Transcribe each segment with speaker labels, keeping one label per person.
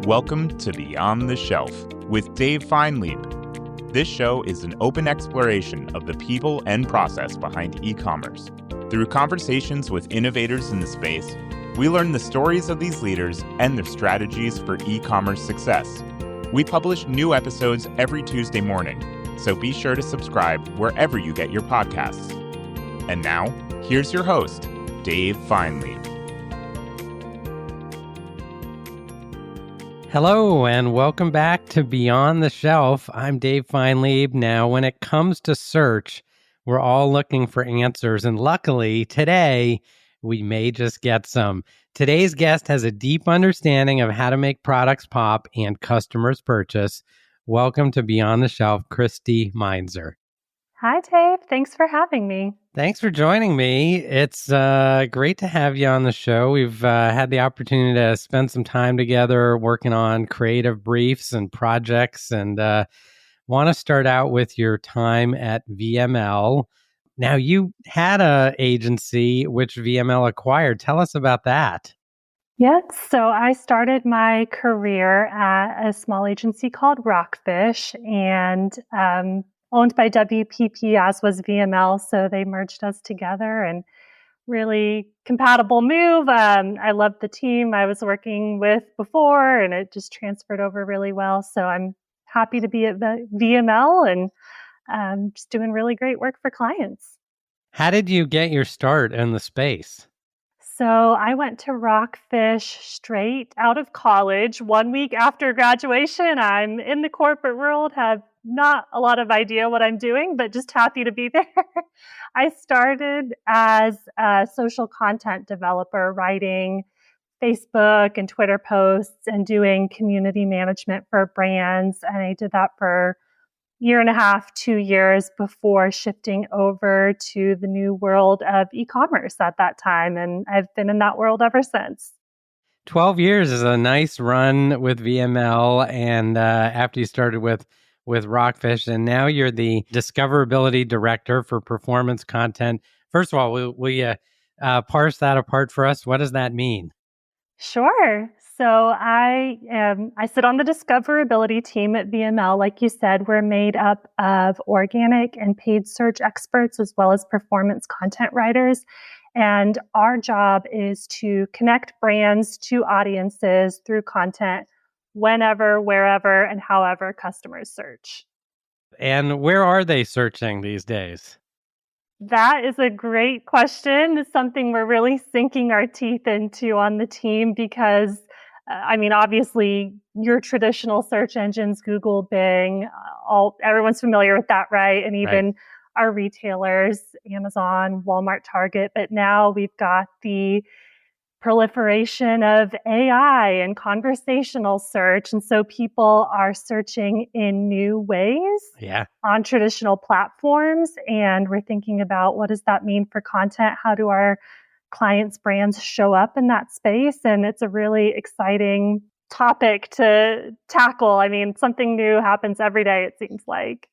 Speaker 1: Welcome to Beyond the Shelf with Dave Feinlieb. This show is an open exploration of the people and process behind e-commerce. Through conversations with innovators in the space, we learn the stories of these leaders and their strategies for e-commerce success. We publish new episodes every Tuesday morning, so be sure to subscribe wherever you get your podcasts. And now, here's your host, Dave Feinlieb.
Speaker 2: Hello, and welcome back to Beyond the Shelf. I'm Dave Feinlieb. Now, when it comes to search, we're all looking for answers, and luckily, today, we may just get some. Today's guest has a deep understanding of how to make products pop and customers purchase. Welcome to Beyond the Shelf, Kristy Meinzer.
Speaker 3: Hi, Dave. Thanks for having me.
Speaker 2: Thanks for joining me. It's great to have you on the show. We've had the opportunity to spend some time together working on creative briefs and projects, and want to start out with your time at VML. Now, you had an agency which VML acquired. Tell us about that.
Speaker 3: Yes. So I started my career at a small agency called Rockfish, and owned by WPP, as was VML. So they merged us together, and really compatible move. I loved the team I was working with before, and it just transferred over really well. So I'm happy to be at the VML and just doing really great work for clients.
Speaker 2: How did you get your start in the space?
Speaker 3: So I went to Rockfish straight out of college. 1 week after graduation, I'm in the corporate world, have not a lot of idea what I'm doing, but just happy to be there. I started as a social content developer, writing Facebook and Twitter posts and doing community management for brands. And I did that for a year and a half, 2 years before shifting over to the new world of e-commerce at that time. And I've been in that world ever since.
Speaker 2: 12 years is a nice run with VML. And after you started with Rockfish, and now you're the Discoverability Director for Performance Content. First of all, will you parse that apart for us? What does that mean?
Speaker 3: Sure. So I sit on the discoverability team at VML. Like you said, we're made up of organic and paid search experts as well as performance content writers. And our job is to connect brands to audiences through content whenever, wherever, and however customers search.
Speaker 2: And where are they searching these days?
Speaker 3: That is a great question. It's something we're really sinking our teeth into on the team because, obviously, your traditional search engines, Google, Bing, everyone's familiar with that, right? And even our retailers, Amazon, Walmart, Target. But now we've got the proliferation of AI and conversational search. And so people are searching in new ways on traditional platforms. And we're thinking about, what does that mean for content? How do our clients' brands show up in that space? And it's a really exciting topic to tackle. Something new happens every day, it seems like.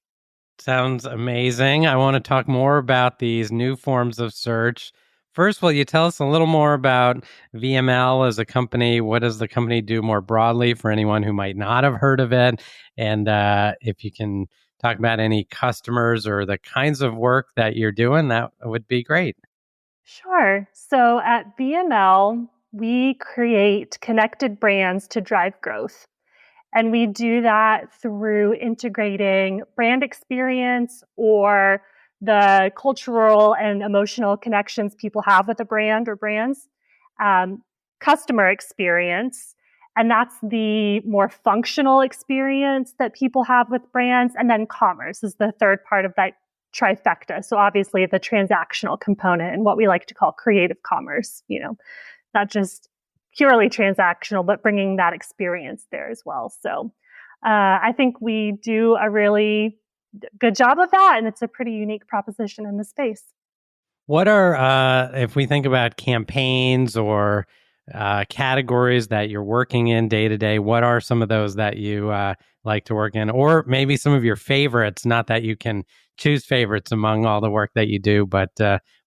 Speaker 2: Sounds amazing. I want to talk more about these new forms of search. First, will you tell us a little more about VML as a company? What does the company do more broadly for anyone who might not have heard of it? And if you can talk about any customers or the kinds of work that you're doing, that would be great.
Speaker 3: Sure. So at VML, we create connected brands to drive growth. And we do that through integrating brand experience or the cultural and emotional connections people have with a brand or brands, customer experience, and that's the more functional experience that people have with brands, and then commerce is the third part of that trifecta. So obviously the transactional component and what we like to call creative commerce, not just purely transactional, but bringing that experience there as well. So I think we do a really good job of that, and it's a pretty unique proposition in the space.
Speaker 2: What are, if we think about campaigns or categories that you're working in day to day, what are some of those that you like to work in? Or maybe some of your favorites, not that you can choose favorites among all the work that you do, but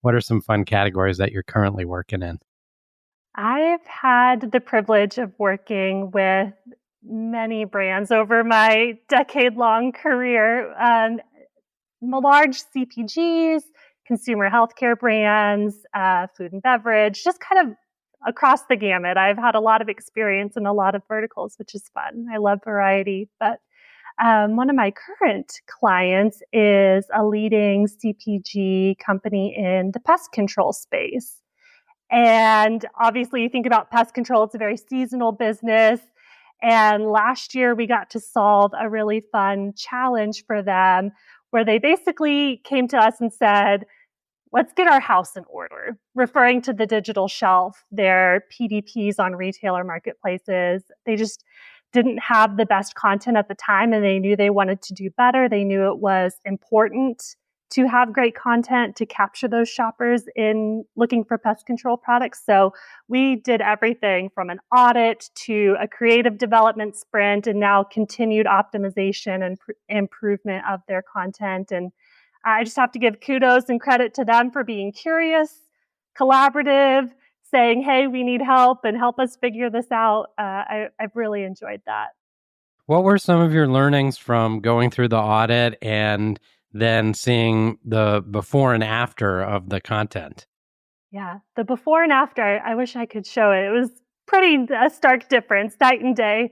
Speaker 2: what are some fun categories that you're currently working in?
Speaker 3: I've had the privilege of working with many brands over my decade-long career. Large CPGs, consumer healthcare brands, food and beverage, just kind of across the gamut. I've had a lot of experience in a lot of verticals, which is fun. I love variety. But one of my current clients is a leading CPG company in the pest control space. And obviously, you think about pest control, it's a very seasonal business. And last year, we got to solve a really fun challenge for them where they basically came to us and said, let's get our house in order, referring to the digital shelf, their PDPs on retailer marketplaces. They just didn't have the best content at the time, and they knew they wanted to do better. They knew it was important to have great content to capture those shoppers in looking for pest control products. So we did everything from an audit to a creative development sprint and now continued optimization and improvement of their content. And I just have to give kudos and credit to them for being curious, collaborative, saying, hey, we need help and help us figure this out. I've really enjoyed that.
Speaker 2: What were some of your learnings from going through the audit and then seeing the before and after of the content?
Speaker 3: Yeah, the before and after, I wish I could show it. It was pretty a stark difference, night and day.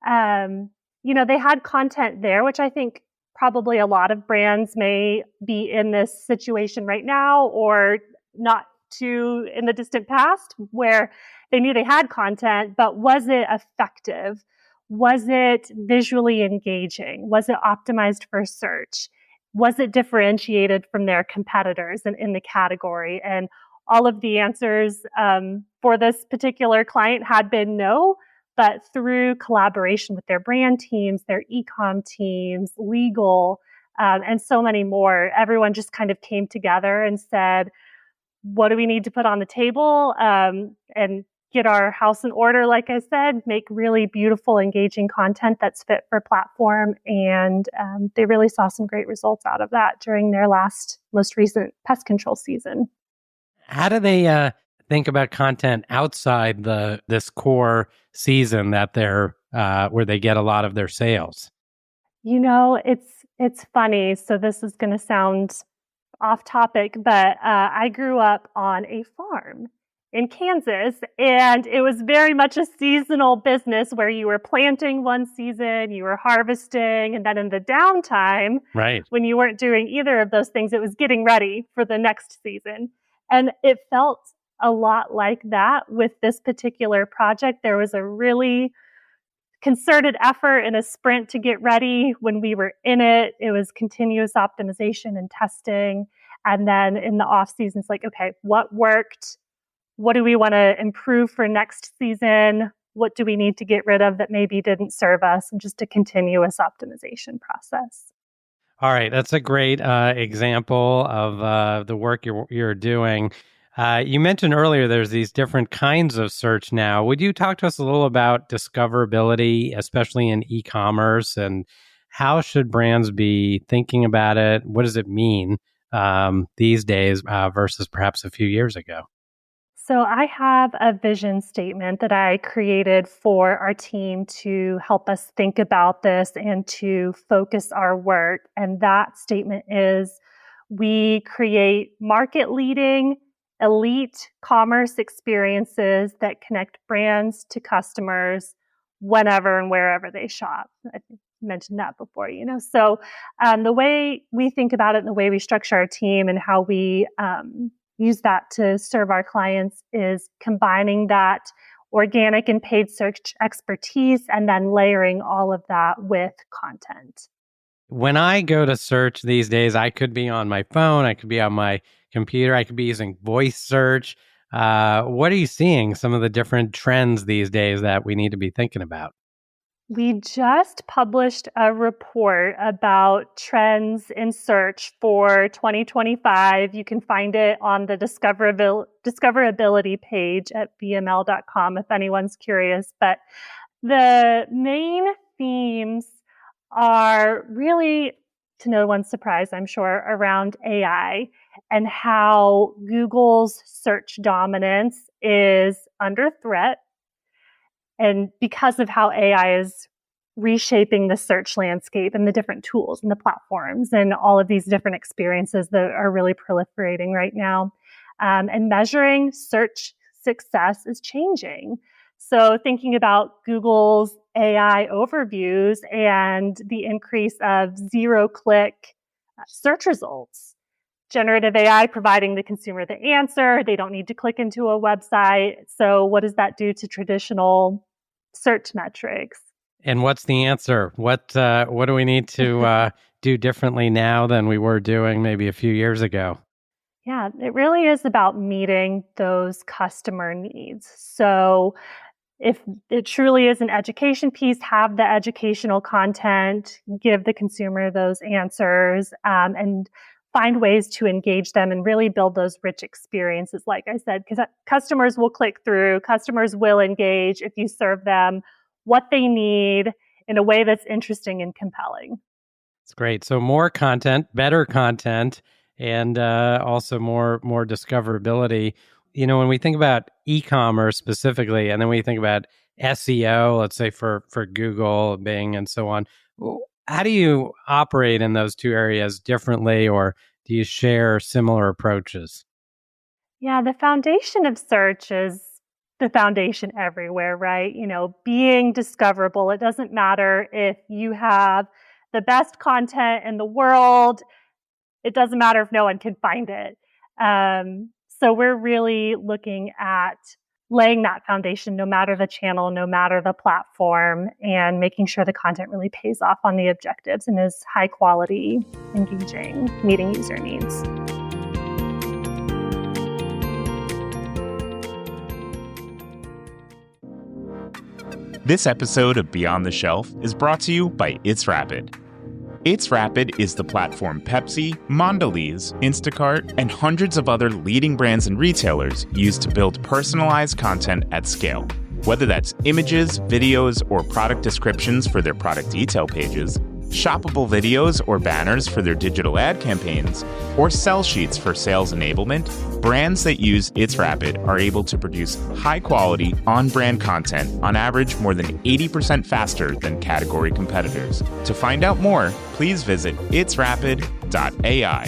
Speaker 3: They had content there, which I think probably a lot of brands may be in this situation right now or not too in the distant past where they knew they had content, but was it effective? Was it visually engaging? Was it optimized for search? Was it differentiated from their competitors in the category? And all of the answers for this particular client had been no, but through collaboration with their brand teams, their e-com teams, legal, and so many more, everyone just kind of came together and said, what do we need to put on the table and get our house in order, like I said, make really beautiful, engaging content that's fit for platform. And they really saw some great results out of that during their most recent pest control season.
Speaker 2: How do they think about content outside this core season that they're where they get a lot of their sales?
Speaker 3: It's funny. So this is going to sound off topic, but I grew up on a farm in Kansas, and it was very much a seasonal business where you were planting one season, you were harvesting, and then in the downtime,
Speaker 2: right,
Speaker 3: when you weren't doing either of those things, it was getting ready for the next season. And it felt a lot like that with this particular project. There was a really concerted effort and a sprint to get ready when we were in it. It was continuous optimization and testing. And then in the off season, it's like, okay, what worked? What do we want to improve for next season? What do we need to get rid of that maybe didn't serve us? And just a continuous optimization process.
Speaker 2: All right, that's a great example of the work you're doing. You mentioned earlier there's these different kinds of search now. Would you talk to us a little about discoverability, especially in e-commerce, and how should brands be thinking about it? What does it mean these days versus perhaps a few years ago?
Speaker 3: So I have a vision statement that I created for our team to help us think about this and to focus our work. And that statement is we create market-leading, elite commerce experiences that connect brands to customers whenever and wherever they shop. I mentioned that before, So the way we think about it and the way we structure our team and how we use that to serve our clients is combining that organic and paid search expertise and then layering all of that with content.
Speaker 2: When I go to search these days, I could be on my phone, I could be on my computer, I could be using voice search. What are you seeing? Some of the different trends these days that we need to be thinking about?
Speaker 3: We just published a report about trends in search for 2025. You can find it on the discoverability page at VML.com if anyone's curious. But the main themes are really, to no one's surprise, I'm sure, around AI and how Google's search dominance is under threat. And because of how AI is reshaping the search landscape and the different tools and the platforms and all of these different experiences that are really proliferating right now. And measuring search success is changing. So thinking about Google's AI overviews and the increase of zero-click search results. Generative AI providing the consumer the answer. They don't need to click into a website. So what does that do to traditional search metrics?
Speaker 2: And what's the answer? What do we need to do differently now than we were doing maybe a few years ago?
Speaker 3: Yeah, it really is about meeting those customer needs. So if it truly is an education piece, have the educational content, give the consumer those answers, and find ways to engage them and really build those rich experiences. Like I said, because customers will click through, customers will engage if you serve them what they need in a way that's interesting and compelling.
Speaker 2: It's great. So more content, better content, and also more discoverability. When we think about e-commerce specifically, and then we think about SEO, let's say for Google, Bing, and so on, how do you operate in those two areas differently, or do you share similar approaches?
Speaker 3: Yeah, the foundation of search is the foundation everywhere, right? Being discoverable. It doesn't matter if you have the best content in the world. It doesn't matter if no one can find it. So we're really looking at laying that foundation, no matter the channel, no matter the platform, and making sure the content really pays off on the objectives and is high quality, engaging, meeting user needs.
Speaker 1: This episode of Beyond the Shelf is brought to you by It's Rapid. It's Rapid is the platform Pepsi, Mondelez, Instacart, and hundreds of other leading brands and retailers use to build personalized content at scale. Whether that's images, videos, or product descriptions for their product detail pages, shoppable videos or banners for their digital ad campaigns, or sell sheets for sales enablement, brands that use It's Rapid are able to produce high-quality, on-brand content on average more than 80% faster than category competitors. To find out more, please visit itsrapid.ai.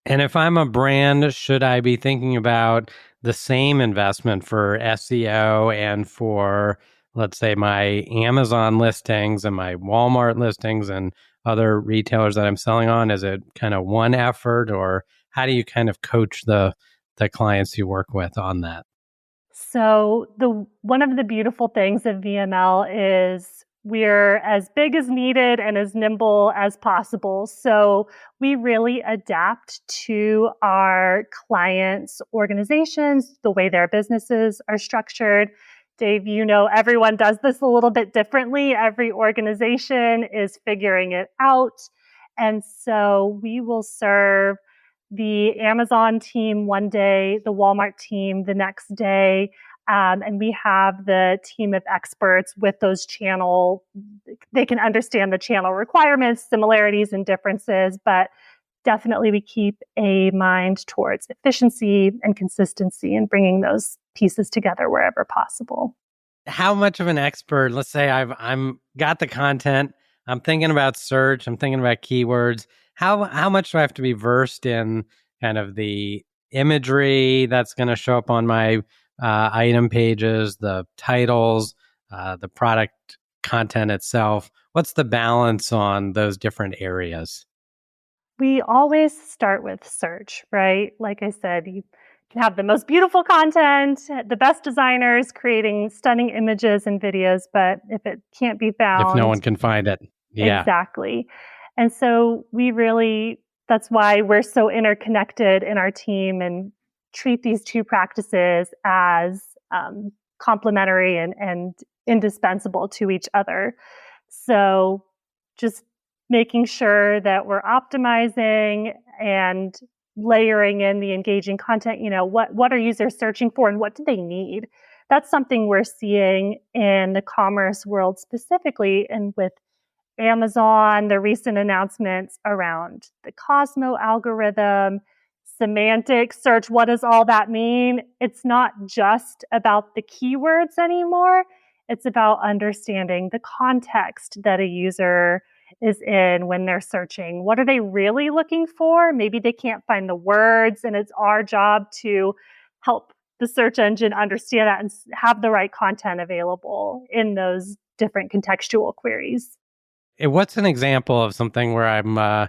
Speaker 2: And if I'm a brand, should I be thinking about the same investment for SEO and for, let's say, my Amazon listings and my Walmart listings and other retailers that I'm selling on? Is it kind of one effort, or how do you kind of coach the clients you work with on that?
Speaker 3: So one of the beautiful things of VML is we're as big as needed and as nimble as possible. So we really adapt to our clients' organizations, the way their businesses are structured. Dave, everyone does this a little bit differently. Every organization is figuring it out. And so we will serve the Amazon team one day, the Walmart team the next day. And we have the team of experts with those they can understand the channel requirements, similarities, and differences, but definitely we keep a mind towards efficiency and consistency and bringing those pieces together wherever possible.
Speaker 2: How much of an expert, let's say I'm got the content, I'm thinking about search, I'm thinking about keywords. How much do I have to be versed in kind of the imagery that's going to show up on my item pages, the titles, the product content itself? What's the balance on those different areas?
Speaker 3: We always start with search, right? Like I said, you can have the most beautiful content, the best designers creating stunning images and videos, but if it can't be found,
Speaker 2: if no one can find it. Yeah.
Speaker 3: Exactly. And so that's why we're so interconnected in our team and treat these two practices as complementary and indispensable to each other. So just making sure that we're optimizing and layering in the engaging content. What are users searching for and what do they need? That's something we're seeing in the commerce world specifically, and with Amazon, the recent announcements around the Cosmo algorithm, semantic search. What does all that mean? It's not just about the keywords anymore. It's about understanding the context that a user is in when they're searching. What are they really looking for? Maybe they can't find the words, and it's our job to help the search engine understand that and have the right content available in those different contextual queries.
Speaker 2: What's an example of something where I'm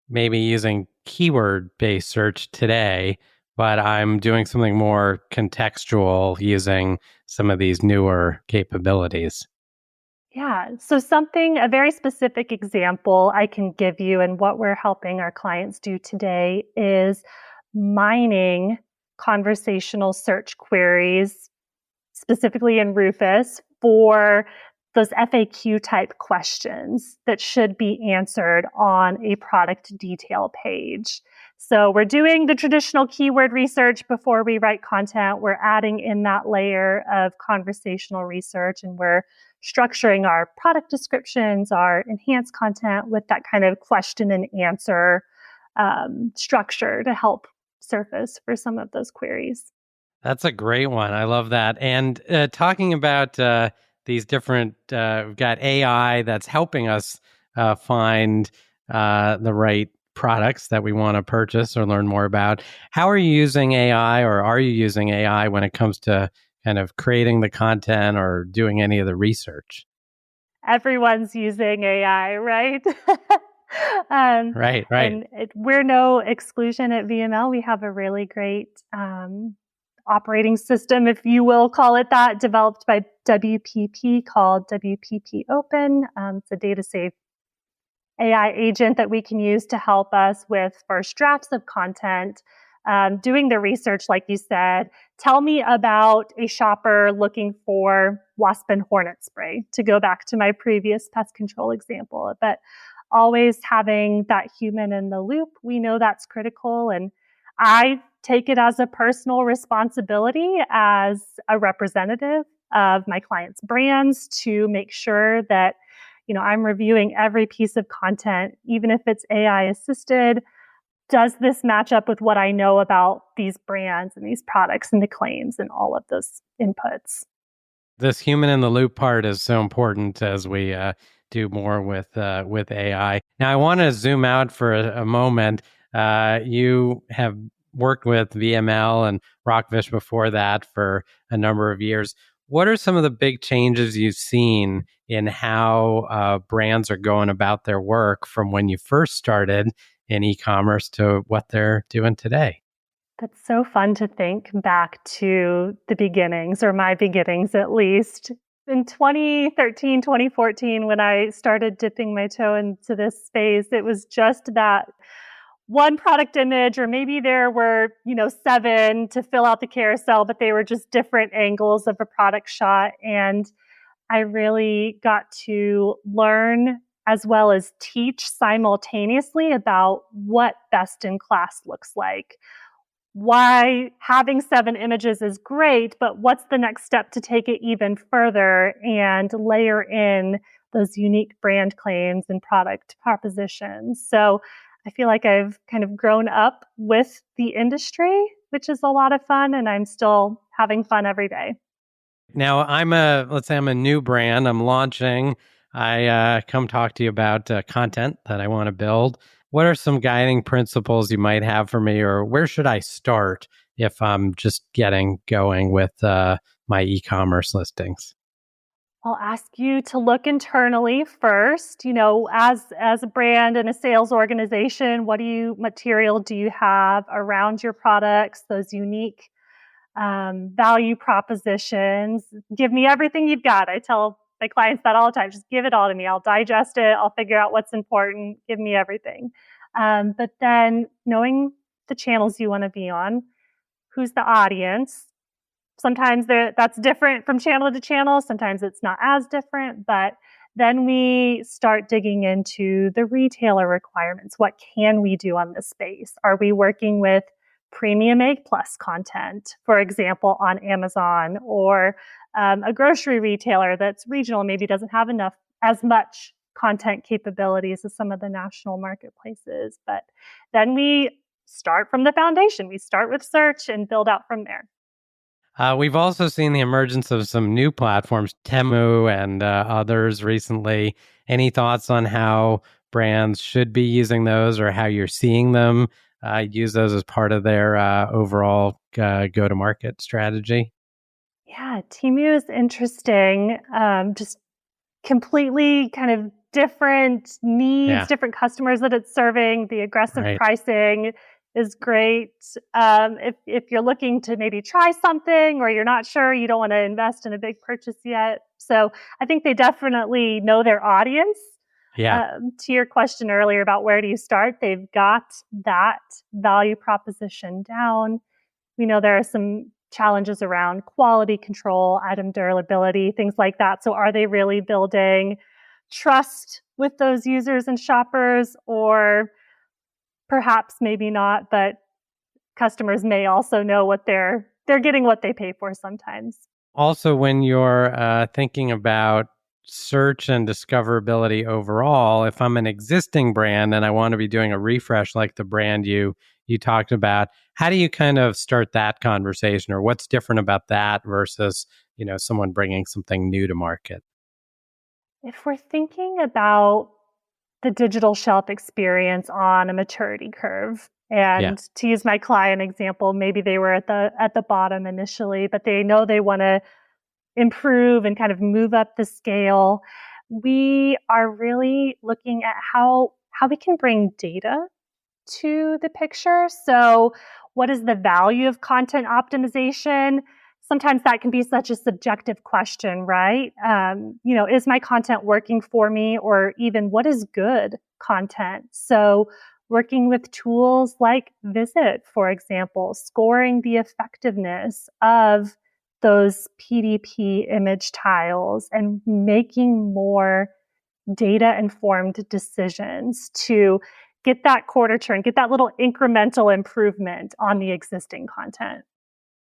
Speaker 2: maybe using keyword-based search today, but I'm doing something more contextual using some of these newer capabilities?
Speaker 3: Yeah. So a very specific example I can give you and what we're helping our clients do today is mining conversational search queries, specifically in Rufus, for those FAQ type questions that should be answered on a product detail page. So we're doing the traditional keyword research before we write content. We're adding in that layer of conversational research, and we're structuring our product descriptions, our enhanced content with that kind of question and answer structure to help surface for some of those queries.
Speaker 2: That's a great one. I love that. And talking about these different, we've got AI that's helping us find the right products that we want to purchase or learn more about. How are you using AI, or are you using AI when it comes to kind of creating the content or doing any of the research?
Speaker 3: Everyone's using AI, right?
Speaker 2: Right.
Speaker 3: And we're no exclusion at VML. We have a really great operating system, if you will call it that, developed by WPP called WPP Open. It's a data safe AI agent that we can use to help us with first drafts of content, doing the research, like you said. Tell me about a shopper looking for wasp and hornet spray, to go back to my previous pest control example. But always having that human in the loop, we know that's critical. And I take it as a personal responsibility as a representative of my clients' brands to make sure that I'm reviewing every piece of content, even if it's AI assisted. Does this match up with what I know about these brands and these products and the claims and all of those inputs?
Speaker 2: This human in the loop part is so important as we do more with AI. Now, I want to zoom out for a moment. You have worked with VML and Rockfish before that for a number of years. What are some of the big changes you've seen in how brands are going about their work from when you first started in e-commerce to what they're doing today?
Speaker 3: That's so fun to think back to the beginnings, or my beginnings at least. In 2013, 2014, when I started dipping my toe into this space, it was just that one product image, or maybe there were, 7 to fill out the carousel, but they were just different angles of a product shot. And I really got to learn as well as teach simultaneously about what best in class looks like. Why having 7 images is great, but what's the next step to take it even further and layer in those unique brand claims and product propositions? So I feel like I've kind of grown up with the industry, which is a lot of fun, and I'm still having fun every day.
Speaker 2: Now, let's say I'm a new brand, I'm launching. I come talk to you about content that I want to build. What are some guiding principles you might have for me, or where should I start if I'm just getting going with my e-commerce listings?
Speaker 3: I'll ask you to look internally first. As a brand and a sales organization, what material do you have around your products, those unique value propositions? Give me everything you've got. I tell my clients that all the time. Just give it all to me. I'll digest it. I'll figure out what's important. Give me everything. But then knowing the channels you want to be on, who's the audience. Sometimes that's different from channel to channel. Sometimes it's not as different. But then we start digging into the retailer requirements. What can we do on this space? Are we working with premium A+ content, for example, on Amazon, or a grocery retailer that's regional, maybe doesn't have as much content capabilities as some of the national marketplaces? But then we start from the foundation. We start with search and build out from there.
Speaker 2: We've also seen the emergence of some new platforms, Temu and others recently. Any thoughts on how brands should be using those or how you're seeing them use those as part of their overall go-to-market strategy?
Speaker 3: Yeah, Temu is interesting. Just completely kind of different needs, different customers that it's serving. The aggressive pricing is great. If you're looking to maybe try something or you're not sure, you don't want to invest in a big purchase yet. So I think they definitely know their audience.
Speaker 2: Yeah.
Speaker 3: To your question earlier about where do you start, they've got that value proposition down. We know there are some challenges around quality control, item durability, things like that. So are they really building trust with those users and shoppers? Or perhaps maybe not, but customers may also know what they're getting what they pay for sometimes.
Speaker 2: Also, when you're thinking about search and discoverability overall, if I'm an existing brand and I want to be doing a refresh like the brand you talked about, how do you kind of start that conversation, or what's different about that versus, someone bringing something new to market?
Speaker 3: If we're thinking about the digital shelf experience on a maturity curve, and to use my client example, maybe they were at the bottom initially, but they know they want to improve and kind of move up the scale. We are really looking at how we can bring data to the picture. So what is the value of content optimization? Sometimes that can be such a subjective question, right? Is my content working for me, or even what is good content? So working with tools like Visit, for example, scoring the effectiveness of those PDP image tiles and making more data-informed decisions to get that quarter turn, get that little incremental improvement on the existing content.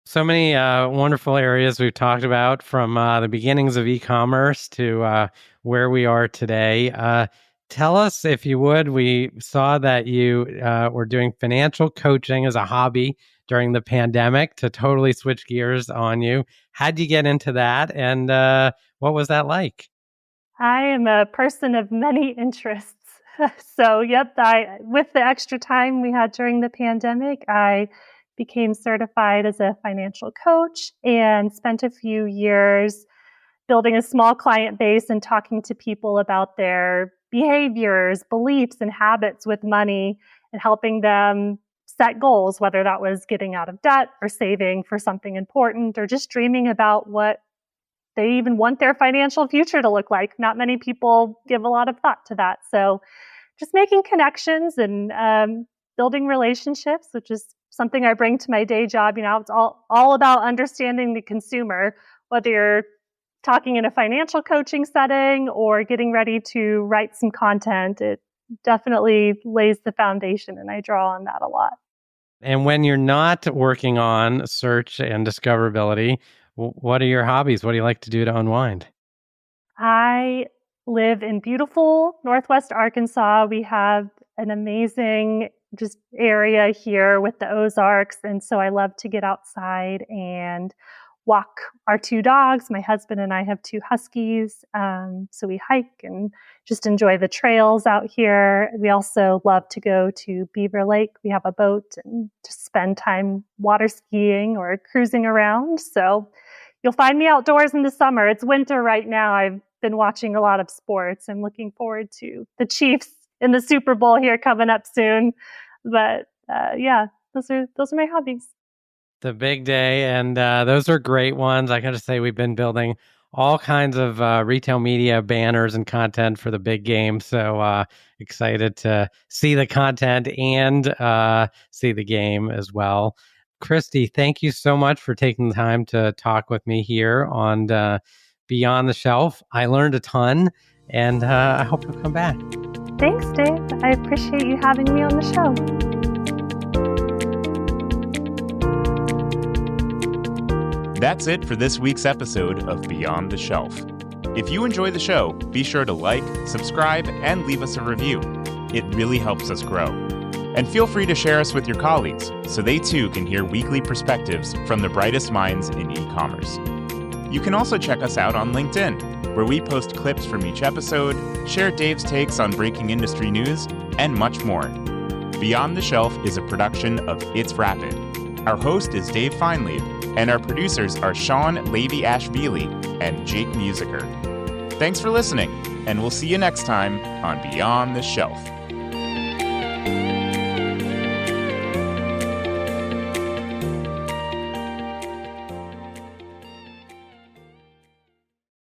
Speaker 2: So many wonderful areas we've talked about, from the beginnings of e-commerce to where we are today. Tell us, if you would, we saw that you were doing financial coaching as a hobby during the pandemic, to totally switch gears on you. How'd you get into that, and what was that like?
Speaker 3: I am a person of many interests. So, with the extra time we had during the pandemic, I became certified as a financial coach and spent a few years building a small client base and talking to people about their behaviors, beliefs, and habits with money, and helping them set goals, whether that was getting out of debt or saving for something important or just dreaming about what they even want their financial future to look like. Not many people give a lot of thought to that. So just making connections and building relationships, which is something I bring to my day job. It's all about understanding the consumer, whether you're talking in a financial coaching setting or getting ready to write some content. It definitely lays the foundation, and I draw on that a lot.
Speaker 2: And when you're not working on search and discoverability, what are your hobbies? What do you like to do to unwind?
Speaker 3: I live in beautiful Northwest Arkansas. We have an amazing just area here with the Ozarks. And so I love to get outside and walk our two dogs. My husband and I have two huskies. So we hike and just enjoy the trails out here. We also love to go to Beaver Lake. We have a boat, and just spend time water skiing or cruising around. So you'll find me outdoors in the summer. It's winter right now. I've been watching a lot of sports. I'm looking forward to the Chiefs in the Super Bowl here coming up soon. But those are my hobbies.
Speaker 2: The big day, and those are great ones. I got to say, we've been building all kinds of retail media banners and content for the big game. So excited to see the content and see the game as well. Kristy, thank you so much for taking the time to talk with me here on Beyond the Shelf. I learned a ton, and I hope you'll come back.
Speaker 3: Thanks, Dave. I appreciate you having me on the show.
Speaker 1: That's it for this week's episode of Beyond the Shelf. If you enjoy the show, be sure to like, subscribe, and leave us a review. It really helps us grow. And feel free to share us with your colleagues so they too can hear weekly perspectives from the brightest minds in e-commerce. You can also check us out on LinkedIn, where we post clips from each episode, share Dave's takes on breaking industry news, and much more. Beyond the Shelf is a production of It's Rapid. Our host is Dave Feinlieb, and our producers are Sean Levy-Ashvili and Jake Musiker. Thanks for listening, and we'll see you next time on Beyond the Shelf.